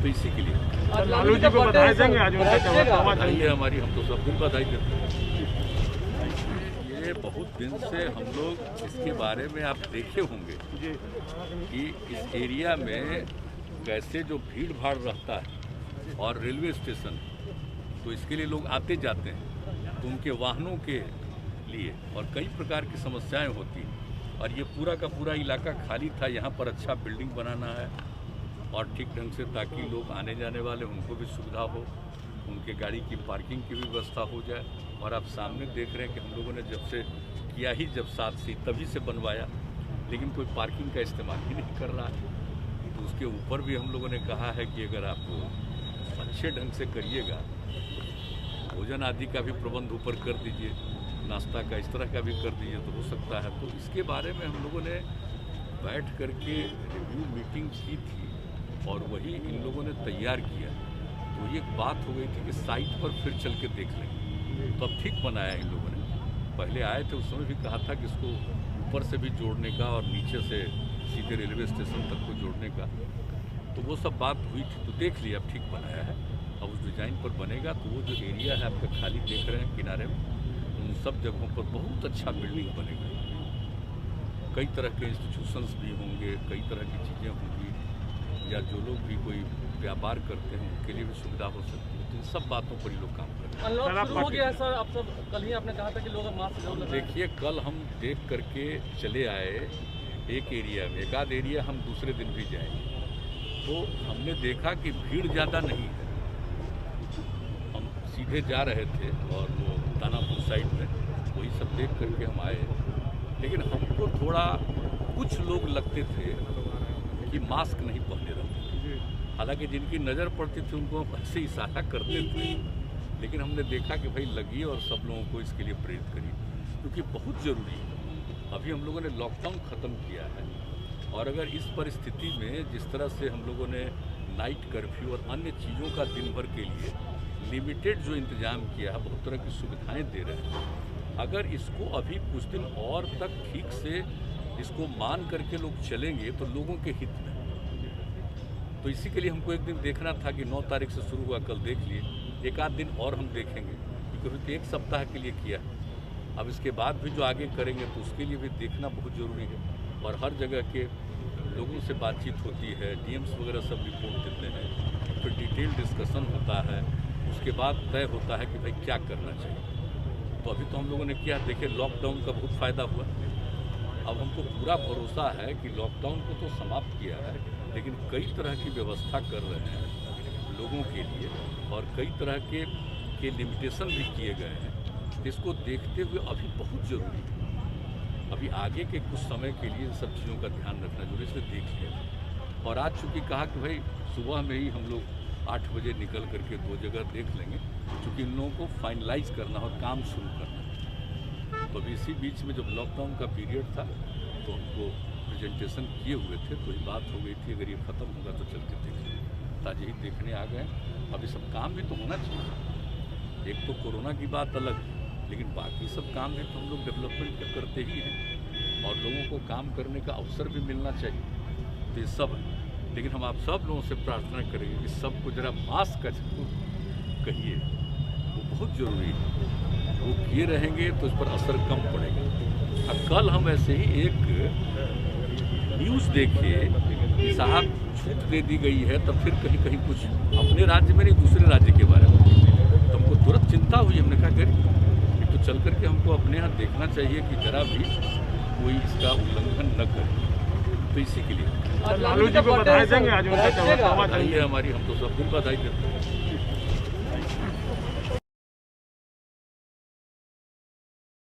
तो इसी के लिए लालू जी को बधाई देंगे आज बधाई है हमारी, हम तो सब दिन बधाई देते हैं। ये बहुत दिन से हम लोग इसके बारे में आप देखे होंगे कि इस एरिया में कैसे जो भीड़ भाड़ रहता है और रेलवे स्टेशन, तो इसके लिए लोग आते जाते हैं, तो उनके वाहनों के लिए और कई प्रकार की समस्याएं होती हैं। और ये पूरा का पूरा इलाका खाली था, यहाँ पर अच्छा बिल्डिंग बनाना है और ठीक ढंग से, ताकि लोग आने जाने वाले उनको भी सुविधा हो, उनके गाड़ी की पार्किंग की भी व्यवस्था हो जाए। और आप सामने देख रहे हैं कि हम लोगों ने जब से किया ही जब 7 से तभी से बनवाया, लेकिन कोई पार्किंग का इस्तेमाल ही नहीं कर रहा है। तो उसके ऊपर भी हम लोगों ने कहा है कि अगर आप अच्छे ढंग से करिएगा, भोजन आदि का भी प्रबंध ऊपर कर दीजिए, नाश्ता का इस तरह का भी कर दीजिए तो हो सकता है। तो इसके बारे में हम लोगों ने बैठ करके रिव्यू मीटिंग की थी और वही इन लोगों ने तैयार किया। तो ये बात हो गई थी कि साइट पर फिर चल के देख लेंगे, तो अब ठीक बनाया इन लोगों ने। पहले आए थे उस समय भी कहा था कि इसको ऊपर से भी जोड़ने का और नीचे से सीधे रेलवे स्टेशन तक को जोड़ने का, तो वो सब बात हुई थी। तो देख लिया, अब ठीक बनाया है। अब उस डिज़ाइन पर बनेगा तो वो जो एरिया है आपका खाली देख रहे हैं किनारे में, उन सब जगहों पर बहुत अच्छा बिल्डिंग बनेगा। कई तरह के इंस्टीट्यूशंस भी होंगे, कई तरह की चीज़ें होंगी, या जो लोग भी कोई व्यापार करते हैं उनके लिए भी सुविधा हो सकती है। तो इन सब बातों पर ही लोग काम कर रहे हैं। अनलॉक शुरू हो गया है सर, अब सब कल ही आपने कहा था कि लोग मास्क जरूर लगाएं। देखिए, कल हम देख करके चले आए एक एरिया में, एक आध एरिया हम दूसरे दिन भी जाएंगे, तो हमने देखा कि भीड़ ज़्यादा नहीं है। हम सीधे जा रहे थे और वो दानापुर साइड में वही सब देख करके हम आए, लेकिन हमको थोड़ा कुछ लोग लगते थे कि मास्क नहीं पहने रहते। हालांकि जिनकी नज़र पड़ती थी उनको हम ऐसे इशारा करते थे, लेकिन हमने देखा कि भाई लगिए और सब लोगों को इसके लिए प्रेरित करिए, क्योंकि बहुत ज़रूरी है। अभी हम लोगों ने लॉकडाउन ख़त्म किया है और अगर इस परिस्थिति में जिस तरह से हम लोगों ने नाइट कर्फ्यू और अन्य चीज़ों का दिन भर के लिए लिमिटेड जो इंतज़ाम किया है, बहुत तरह की सुविधाएँ दे रहे हैं, अगर इसको अभी कुछ दिन और तक ठीक से इसको मान करके लोग चलेंगे तो लोगों के हित में। तो इसी के लिए हमको एक दिन देखना था कि 9 तारीख से शुरू हुआ, कल देख लिए, एक आध दिन और हम देखेंगे, क्योंकि 1 सप्ताह के लिए किया है। अब इसके बाद भी जो आगे करेंगे तो उसके लिए भी देखना बहुत ज़रूरी है। और हर जगह के लोगों से बातचीत होती है, डीएम्स वगैरह सब रिपोर्ट देते हैं, फिर डिटेल डिस्कशन होता है, उसके बाद तय होता है कि भाई क्या करना चाहिए। तो अभी तो हम लोगों ने किया, देखिए लॉकडाउन का बहुत फ़ायदा हुआ। अब हमको पूरा भरोसा है कि लॉकडाउन को तो समाप्त किया है, लेकिन कई तरह की व्यवस्था कर रहे हैं लोगों के लिए और कई तरह के लिमिटेशन भी किए गए हैं। इसको देखते हुए अभी बहुत ज़रूरी है, अभी आगे के कुछ समय के लिए इन सब चीज़ों का ध्यान रखना जरूरी, इसलिए देख लिया। और आज चूँकि कहा कि भाई सुबह में ही हम लोग 8 बजे निकल करके 2 जगह देख लेंगे, क्योंकि इन लोगों को फाइनलाइज करना और काम शुरू करना। तो अभी इसी बीच में जब लॉकडाउन का पीरियड था तो हमको प्रेजेंटेशन किए हुए थे, तो ये बात हो गई थी अगर ये ख़त्म होगा तो चल के देखेंगे। ताज़े ही देखने आ गए। अभी सब काम भी तो होना चाहिए। एक तो कोरोना की बात अलग है, लेकिन बाकी सब काम भी तो हम लोग डेवलपमेंट का करते ही हैं और लोगों को काम करने का अवसर भी मिलना चाहिए। तो ये सब है, लेकिन हम आप सब लोगों से प्रार्थना करेंगे कि सबको ज़रा मास्क का जरूर कहिए, वो बहुत ज़रूरी है। वो किए रहेंगे तो इस पर असर कम पड़ेगा। अब कल हम ऐसे ही एक न्यूज़ देखे कि साहब छूट दे दी गई है, तब फिर कहीं कहीं कुछ अपने राज्य में नहीं दूसरे राज्य के बारे में, तो हमको तुरंत चिंता हुई। हमने कहा कि तो चल करके हमको अपने यहाँ देखना चाहिए कि जरा भी कोई इसका उल्लंघन न करे। तो इसी के लिए लालू जी को बधाई देंगे आज बधाई है हमारी, हम तो सब दिन बधाई देते हैं।